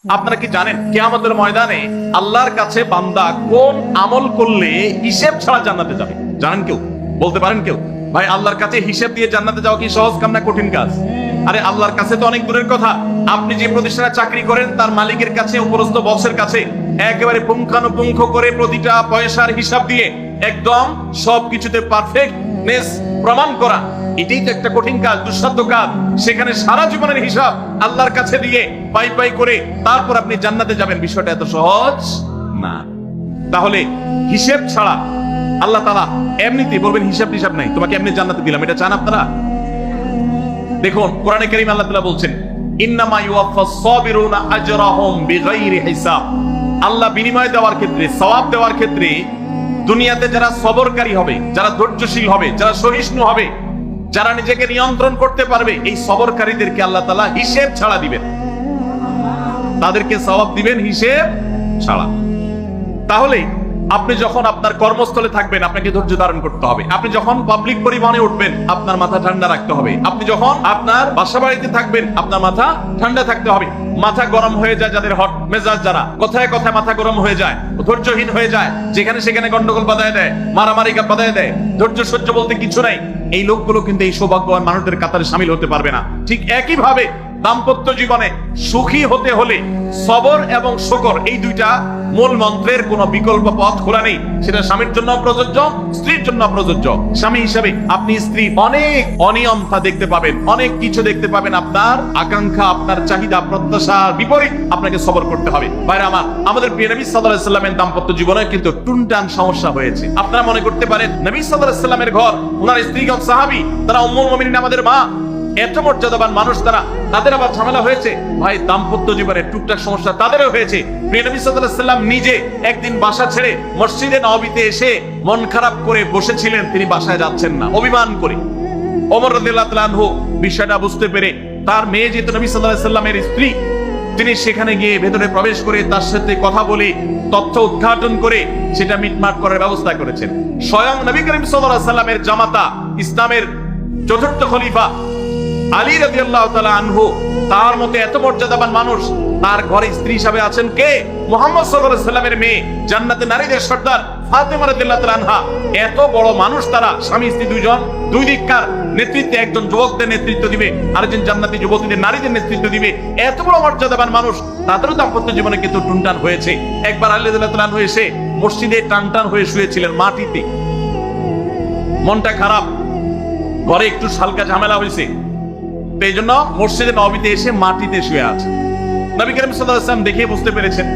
আপনারা কি জানেন কিয়ামতের ময়দানে আল্লাহর কাছে বান্দা কোন আমল করলে হিসেব ছাড়া জান্নাতে যাবে? জানেন কেউ? বলতে পারেন কেউ? ভাই, আল্লাহর কাছে হিসেব দিয়ে জান্নাতে যাওয়া কি সহজ কাম না কঠিন কাজ? আরে আল্লাহর কাছে তো অনেক দূরের কথা। আপনি যে প্রতিষ্ঠানে চাকরি করেন তার মালিকের কাছে, উপরস্থ বসের কাছে একেবারে পুঙ্খানুপুঙ্খ করে প্রতিটা পয়সার হিসাব দিয়ে একদম সবকিছুতে পারফেক্টনেস প্রমাণ করা, এটাই তো একটা কঠিন কাজ, দুঃসাধ্য কাজ। সেখানে সারা জীবনের হিসাব আল্লাহর কাছে দিয়ে পাই পাই করে তারপর আপনি জান্নাতে যাবেন, বিষয়টা এত সহজ না। তাহলে হিসেব ছাড়া আল্লাহ তাআলা এমনিতে বলবেন হিসাব টিসাব নাই, তোমাকে এমনি জান্নাতে দিলাম, এটা চান আপনারা? দেখুন কোরআনে কারীম আল্লাহ তাআলা বলছেন, ইন্নামা ইউওয়াফাস সাবিরুনা আজরাহুম বিগাইরি হিসাব। আল্লাহ বিনিময় দেওয়ার ক্ষেত্রে, সওয়াব দেওয়ার ক্ষেত্রে দুনিয়াতে যারা সবরকারী হবে, যারা ধৈর্যশীল হবে, যারা সহিষ্ণু হবে, যারা নিজেকে নিয়ন্ত্রণ করতে পারবে, এই সবরকারীদেরকে আল্লাহ তাআলা হিসেব ছাড়া দিবেন, তাদেরকে সওয়াব দিবেন হিসেব ছাড়া। তাহলে আপনি যখন আপনার কর্মস্থলে থাকবেন আপনাকে ধৈর্য ধারণ করতে হবে। আপনি যখন পাবলিক পরিবহনে উঠবেন আপনার মাথা ঠান্ডা রাখতে হবে। আপনি যখন আপনার বাসা বাড়িতে থাকবেন আপনার মাথা ঠান্ডা থাকতে হবে। মাথা গরম হয়ে যায় যাদের, হট মেজাজ যারা, কথায় কথায় মাথা গরম হয়ে যায়, ধৈর্যহীন হয়ে যায়, যেখানে সেখানে গন্ডগোল বাধায় দেয়, মারামারি বাধায় দেয়, ধৈর্য সহ্য বলতে কিছু নাই, এই লোকগুলো কিন্তু এই সৌভাগ্যবান মানুষদের কাতারে শামিল হতে পারবে না। ঠিক একই ভাবে দাম্পত্য জীবনে সুখী হতে হলে সবর এবং শুকর, এই দুইটা মূল মন্ত্রের কোনো বিকল্প পথ খোলা নেই। সেটা স্বামীর জন্য প্রযোজ্য, স্ত্রীর জন্য প্রযোজ্য। স্বামী হিসেবে আপনি স্ত্রী অনেক অনিয়মতা দেখতে পাবেন, অনেক কিছু দেখতে পাবেন, আপনার আকাঙ্ক্ষা, আপনার চাহিদা, প্রত্যাশার বিপরীত আপনাকে সবর করতে হবে। ভাইরা আমার, আমাদের প্রিয় নবী সাল্লাল্লাহু আলাইহি সাল্লামের দাম্পত্য জীবনে কিন্তু টুনটান সমস্যা হয়েছে। আপনারা মনে করতে পারেন নবী সাল্লাল্লাহু আলাইহি সাল্লামের ঘর, ওনার স্ত্রীগণ সাহাবী, তারা উম্মুল মুমিনিন আমাদের মা, এত মর্যাদাবান মানুষ তারা, তাদের আবার ঝামেলা হয়েছে। ভাই, দাম্পত্য জীবনে টুকটাক সমস্যা তাদেরও হয়েছে। প্রিয় নবী সাল্লাল্লাহু আলাইহি সাল্লাম নিজে একদিন বাসা ছেড়ে মসজিদে নববীতে এসে মন খারাপ করে বসেছিলেন, তিনি বাসায় যাচ্ছেন না, অভিমান করে। ওমর রাদিয়াল্লাহু তাআলা আনহু বিষয়টা বুঝতে পেরে তার মেয়ে যেহেতু নবী সাল্লাল্লাহু আলাইহি সাল্লামের স্ত্রী, তিনি সেখানে গিয়ে ভেতরে প্রবেশ করে তার সাথে কথা বলে তথ্য উদ্ঘাটন করে সেটা মিটমাট করার ব্যবস্থা করেছেন। স্বয়ং নবী করিম সাল্লাল্লাহু আলাইহি সাল্লামের জামাতা, ইসলামের চতুর্থ খলিফা আলী রাদিয়াল্লাহু তাআলা আনহু, তার মতে এত মর্যাদাবান মানুষ, তার ঘরে স্ত্রী হিসাবে আছেন কে? মুহাম্মদ সাল্লাল্লাহু আলাইহি সাল্লামের মেয়ে, জান্নাতে নারীদের সর্দার ফাতেমা রাদিয়াল্লাহু তাআলা আনহা। এত বড় মানুষ তারা, স্বামী স্ত্রী দুইজন, দুই দিককার নেতৃত্বে, একজন যুবকদের নেতৃত্ব দিবে, আরেকজন জান্নাতি যুবতীদের, নারীদের নেতৃত্ব দিবে। এত বড় মর্যাদাবান মানুষ, তাদেরও দাম্পত্য জীবনে কিন্তু টুনটান হয়েছে। একবার আলী রাদিয়াল্লাহু তাআলা আনহু এসে মসজিদে টানটান হয়ে শুয়েছিলেন মাটিতে, মনটা খারাপ, ঘরে একটু হালকা ঝামেলা হয়েছে, এই জন্য মসজিদে নববীতে এসে মাটিতে শুয়ে আছে। নবী করিম সাল্লাল্লাহু আলাইহি ওয়াসাল্লাম দেখে বুঝতে পেরেছেন